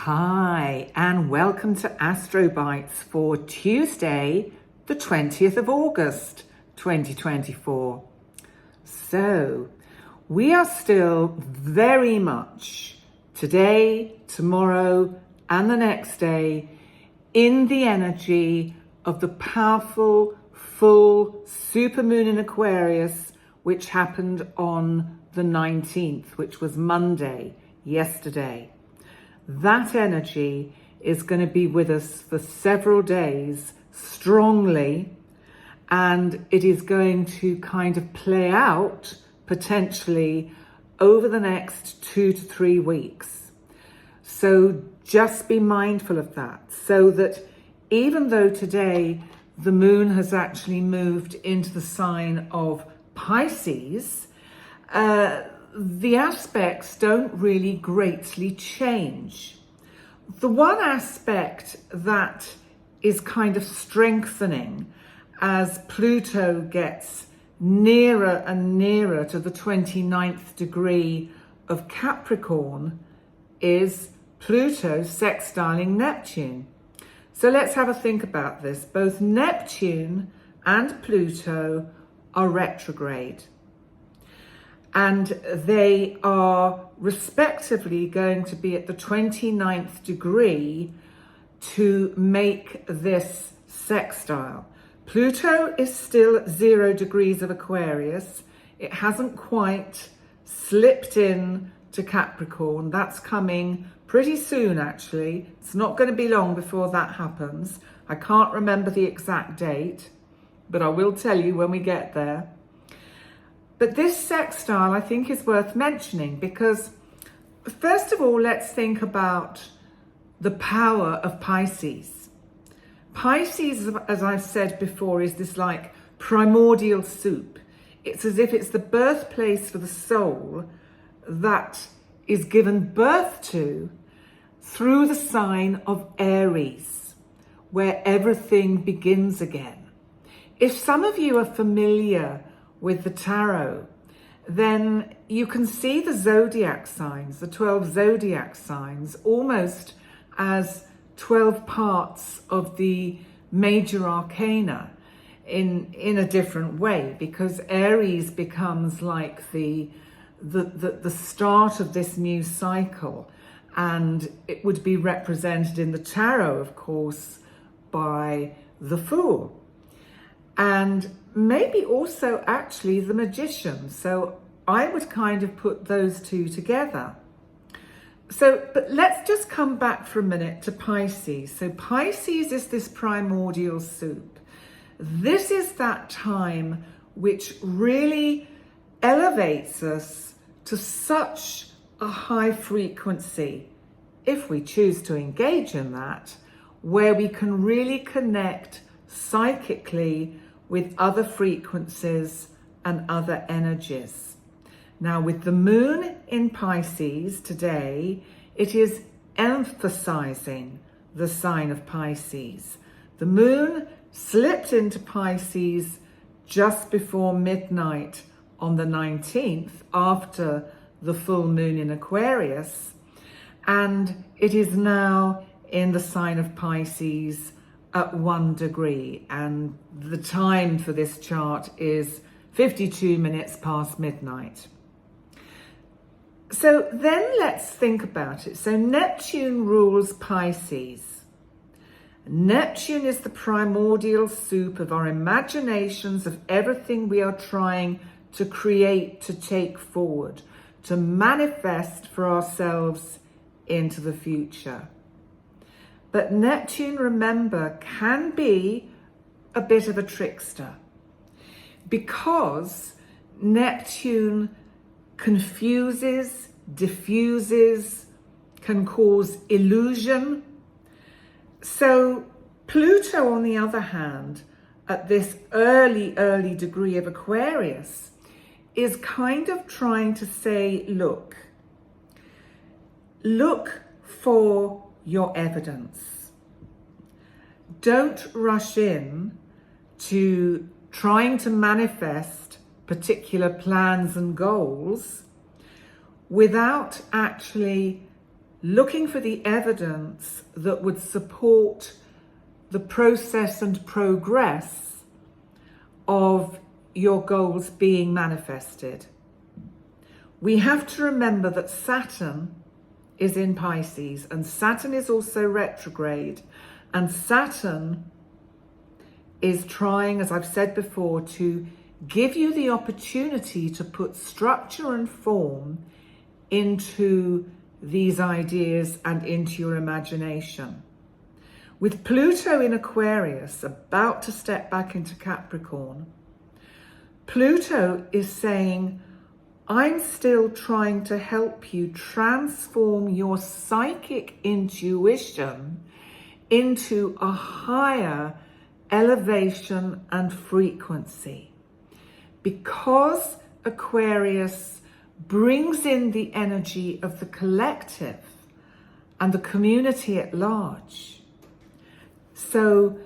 Hi, and welcome to Astro Bites for Tuesday, the 20th of August, 2024. So, we are still very much today, tomorrow, and the next day in the energy of the powerful, full supermoon in Aquarius, which happened on the 19th, which was Monday, yesterday. That energy is going to be with us for several days strongly, and it is going to kind of play out potentially over the next 2 to 3 weeks. So just be mindful of that, so that even though today the moon has actually moved into the sign of Pisces, the aspects don't really greatly change. The one aspect that is kind of strengthening as Pluto gets nearer and nearer to the 29th degree of Capricorn is Pluto sextiling Neptune. So let's have a think about this. Both Neptune and Pluto are retrograde, and they are respectively going to be at the 29th degree to make this sextile. Pluto is still 0 degrees of Aquarius. It hasn't quite slipped in to Capricorn. That's coming pretty soon, actually. It's not going to be long before that happens. I can't remember the exact date, but I will tell you when we get there. But this sextile, I think, is worth mentioning because, first of all, let's think about the power of Pisces. Pisces, as I've said before, is this like primordial soup. It's as if it's the birthplace for the soul that is given birth to through the sign of Aries, where everything begins again. If some of you are familiar with the tarot, then you can see the zodiac signs, the 12 zodiac signs, almost as 12 parts of the major arcana in a different way, because Aries becomes like the start of this new cycle, and it would be represented in the tarot, of course, by the Fool, and maybe also actually the Magician. So I would kind of put those two together. So, but let's just come back for a minute to Pisces. So Pisces is this primordial soup. This is that time which really elevates us to such a high frequency, if we choose to engage in that, where we can really connect psychically with other frequencies and other energies. Now, with the moon in Pisces today, it is emphasizing the sign of Pisces. The moon slipped into Pisces just before midnight on the 19th, after the full moon in Aquarius, and it is now in the sign of Pisces at 1 degree, and the time for this chart is 52 minutes past midnight. So then let's think about it. So Neptune rules Pisces. Neptune is the primordial soup of our imaginations, of everything we are trying to create, to take forward, to manifest for ourselves into the future. But Neptune, remember, can be a bit of a trickster, because Neptune confuses, diffuses, can cause illusion. So Pluto, on the other hand, at this early degree of Aquarius, is kind of trying to say, look for your evidence. Don't rush in to trying to manifest particular plans and goals without actually looking for the evidence that would support the process and progress of your goals being manifested. We have to remember that Saturn is in Pisces, and Saturn is also retrograde, and Saturn is trying, as I've said before, to give you the opportunity to put structure and form into these ideas and into your imagination. With Pluto in Aquarius about to step back into Capricorn, Pluto is saying, I'm still trying to help you transform your psychic intuition into a higher elevation and frequency. Because Aquarius brings in the energy of the collective and the community at large. So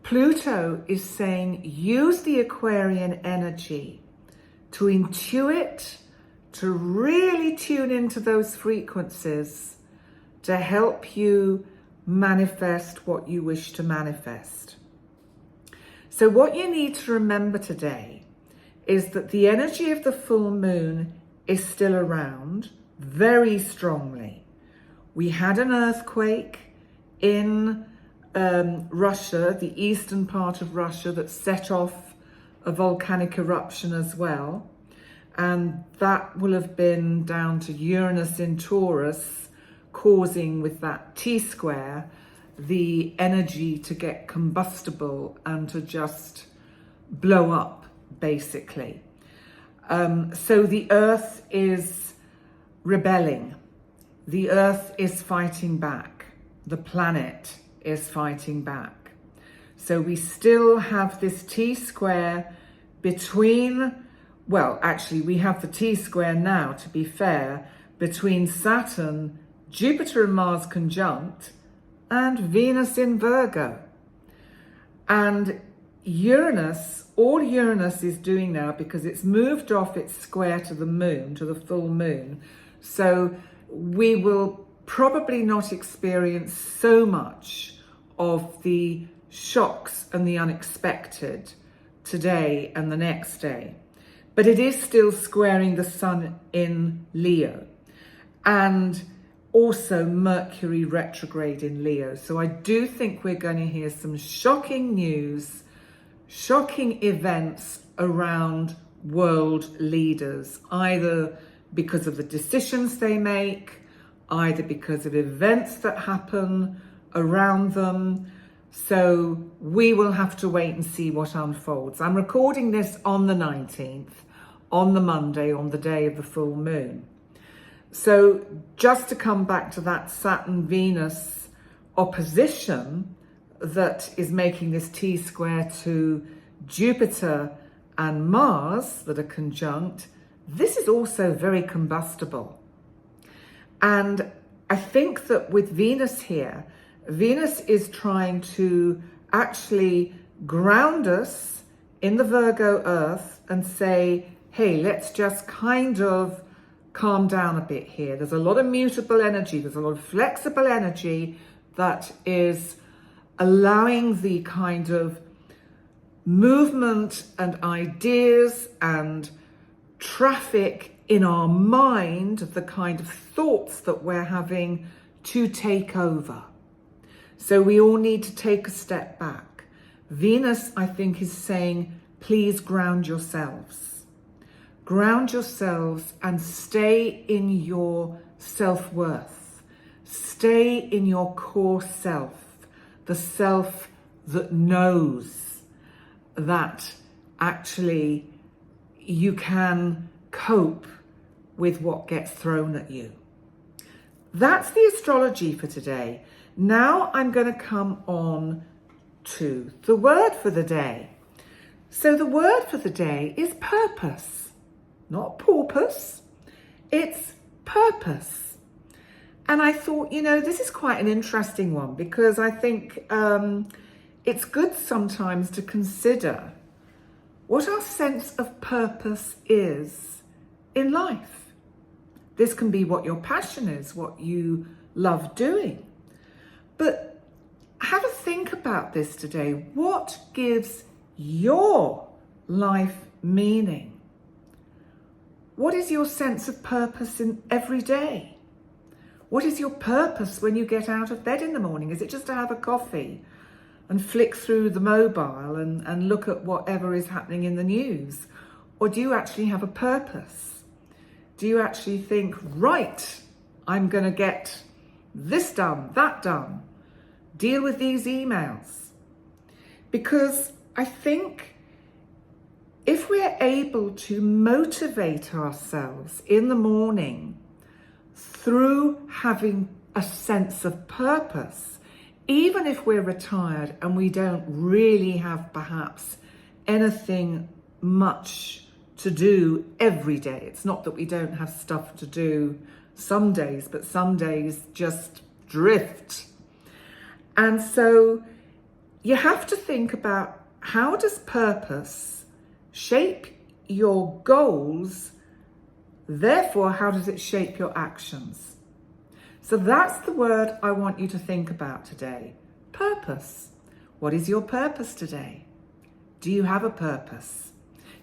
Pluto is saying, use the Aquarian energy to intuit, to really tune into those frequencies to help you manifest what you wish to manifest. So what you need to remember today is that the energy of the full moon is still around very strongly. We had an earthquake in Russia, the eastern part of Russia, that set off a volcanic eruption as well. And that will have been down to Uranus in Taurus causing, with that T-square, the energy to get combustible and to just blow up, basically. So the earth is rebelling. The earth is fighting back. The planet is fighting back. So we still have this T-square between, well, actually we have the T-square now, to be fair, between Saturn, Jupiter and Mars conjunct, and Venus in Virgo. And Uranus, all Uranus is doing now, because it's moved off its square to the moon, to the full moon, so we will probably not experience so much of the shocks and the unexpected today and the next day. But it is still squaring the sun in Leo, and also Mercury retrograde in Leo. So I do think we're going to hear some shocking news, shocking events around world leaders, either because of the decisions they make, either because of events that happen around them. So we will have to wait and see what unfolds. I'm recording this on the 19th, on the Monday, on the day of the full moon. So just to come back to that Saturn-Venus opposition that is making this T-square to Jupiter and Mars that are conjunct, this is also very combustible. And I think that with Venus here, Venus is trying to actually ground us in the Virgo earth and say, hey, let's just kind of calm down a bit here. There's a lot of mutable energy. There's a lot of flexible energy that is allowing the kind of movement and ideas and traffic in our mind, the kind of thoughts that we're having, to take over. So we all need to take a step back. Venus, I think, is saying, please ground yourselves. Ground yourselves and stay in your self-worth. Stay in your core self, the self that knows that actually you can cope with what gets thrown at you. That's the astrology for today. Now I'm going to come on to the word for the day. So the word for the day is purpose, not porpoise. It's purpose. And I thought, this is quite an interesting one, because I think it's good sometimes to consider what our sense of purpose is in life. This can be what your passion is, what you love doing. But have a think about this today. What gives your life meaning? What is your sense of purpose in every day? What is your purpose when you get out of bed in the morning? Is it just to have a coffee and flick through the mobile and look at whatever is happening in the news? Or do you actually have a purpose? Do you actually think, right, I'm going to get this done, that done, deal with these emails? Because I think if we're able to motivate ourselves in the morning through having a sense of purpose, even if we're retired and we don't really have perhaps anything much to do every day. It's not that we don't have stuff to do some days, but some days just drift. And so you have to think about, how does purpose shape your goals? Therefore, how does it shape your actions? So that's the word I want you to think about today. Purpose. What is your purpose today? Do you have a purpose?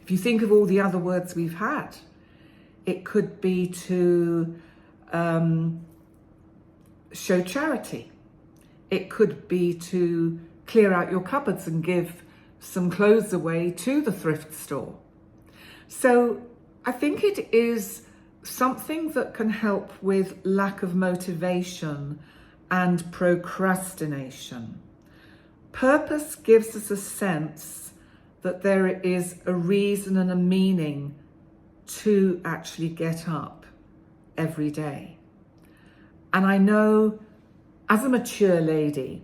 If you think of all the other words we've had, it could be to show charity. It could be to clear out your cupboards and give some clothes away to the thrift store. So I think it is something that can help with lack of motivation and procrastination. Purpose gives us a sense that there is a reason and a meaning to actually get up every day. And I know, as a mature lady,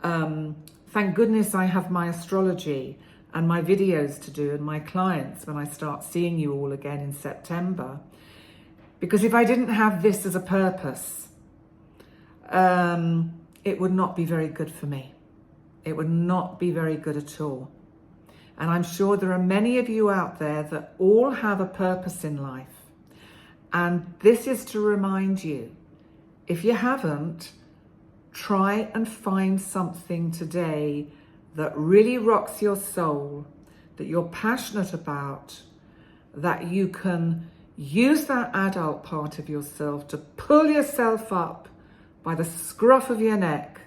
thank goodness I have my astrology and my videos to do and my clients when I start seeing you all again in September. Because if I didn't have this as a purpose, it would not be very good for me. It would not be very good at all. And I'm sure there are many of you out there that all have a purpose in life. And this is to remind you, if you haven't, try and find something today that really rocks your soul, that you're passionate about, that you can use that adult part of yourself to pull yourself up by the scruff of your neck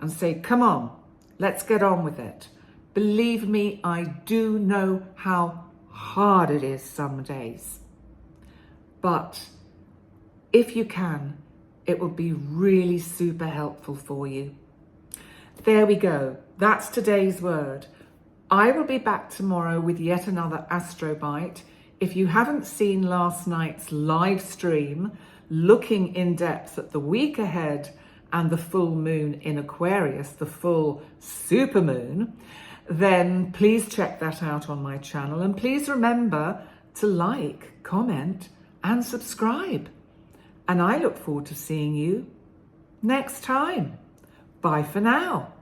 and say, come on, let's get on with it. Believe me, I do know how hard it is some days. But if you can, it will be really super helpful for you. There we go. That's today's word. I will be back tomorrow with yet another Astro Bite. If you haven't seen last night's live stream, looking in depth at the week ahead and the full moon in Aquarius, the full supermoon, then please check that out on my channel. And please remember to like, comment, and subscribe. And I look forward to seeing you next time. Bye for now.